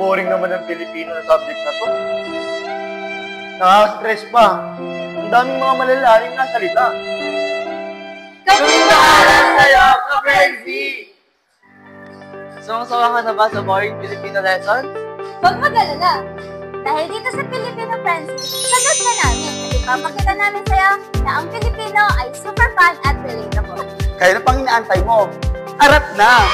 boring naman ang Pilipino na subject na to. Nakaka-stress pa. Ang daming mga malalalim na salita. Kapitaran sa'yo, ka-Frenzy! Sumang-sawa ka na ba sa boring Filipino lesson? Huwag mag-alala. Dahil dito sa Filipino Frenzy, sagot na namin at ipapakita namin sa'yo na ang Pilipino ay super fun at relatable. Kaya na pang inaantay mo. Arat na!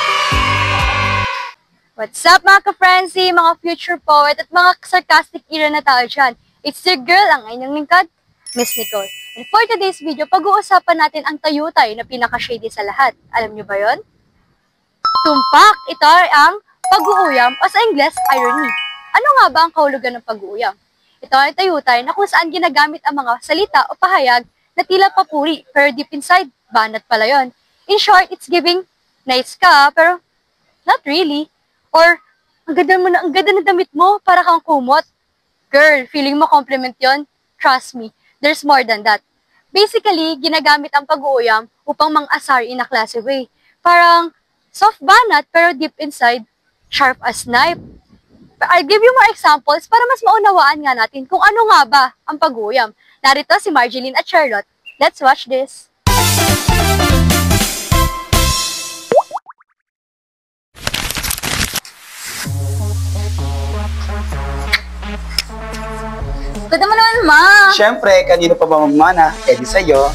What's up mga ka-Frenzy, mga future poet at mga sarcastic era na tao dyan? It's your girl, ang inyong lingkod, Miss Nicole. And for today's video, pag-uusapan natin ang tayutay na pinaka-shady sa lahat. Alam nyo ba yon? Tumpak! Ito ay ang pag-uuyam o sa Ingles, irony. Ano nga ba ang kahulugan ng pag-uuyam? Ito ay tayutay na kung saan ginagamit ang mga salita o pahayag na tila papuri, pero deep inside, banat pala yon. In short, it's giving nice ka, pero not really. Or, ang ganda na damit mo, para kang kumot. Girl, feeling mo compliment yon? Trust me, there's more than that. Basically, ginagamit ang pag-uuyam upang mang-asar in a classy way. Parang soft banat pero deep inside, sharp as knife. I'll give you more examples para mas maunawaan nga natin kung ano nga ba ang pag-uuyam. Narito si Marjeline at Charlotte. Let's watch this. Ganda mo naman, Ma! Siyempre, kanino pa ba magmana? Eh di sa'yo.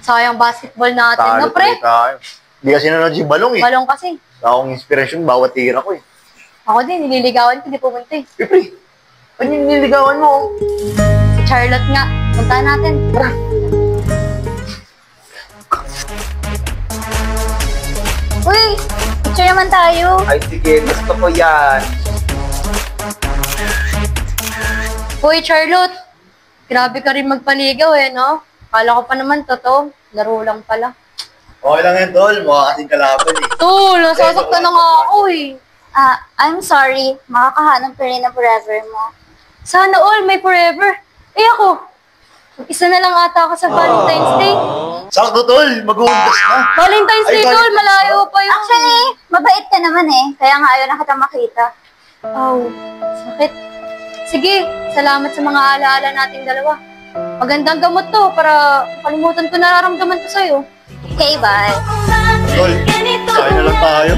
Sayang basketball natin, Talo no pre? tayo. Hindi kasi nanonood si Balong eh. Balong kasi. Akong inspirasyon, bawat tira ko eh. Ako din, nililigawan ko, di pumunta eh. Pre, ano yung niligawan mo? Si Charlotte nga. Puntahan natin. Tara. Uy! Picture naman tayo! Ay sige, gusto ko yan. Uy, Charlotte. Grabe ka rin magpaligaw eh, no? Kala ko pa naman totoo. Laro lang pala. Okay lang yan, Tol. Mukha kasing kalaban eh. Tol, nasasaktan na nga ako eh. I'm sorry. Makakahanap ka rin ng forever mo. Sana all, may forever. Eh ako, isa na lang ata ako sa Valentine's Day. Sakto, Tol. Mag-uundas na. Valentine's Day, Ay, Tol, malayo pa yun. Actually, mabait ka naman eh. Kaya nga ayaw na kita makita. Oh, sakit. Sige, salamat sa mga alaala nating dalawa. Magandang gamot to para makalimutan ko nararamdaman ko sa'yo. Okay, bye. Tol, kain na lang tayo.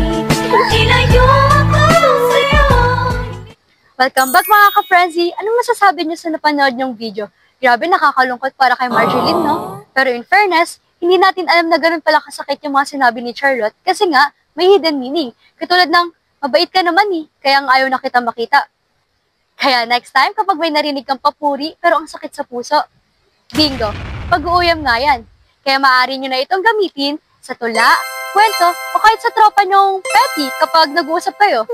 Welcome back mga ka-Frenzy. Anong masasabi niyo sa napanood niyong video? Grabe, nakakalungkot para kay Marjeline, no? Pero in fairness, hindi natin alam na ganun pala kasakit yung mga sinabi ni Charlotte kasi nga, may hidden meaning. Katulad ng, mabait ka naman eh, kaya nga ayaw na kita makita. Kaya next time, kapag may narinig kang papuri, pero ang sakit sa puso, bingo, pag-uuyam nga yan. Kaya maaari nyo na itong gamitin sa tula, kwento, o kahit sa tropa nyong petty kapag nag-uusap kayo.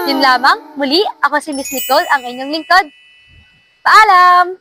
Yun lamang, muli, ako si Miss Nicole, ang inyong lingkod. Paalam!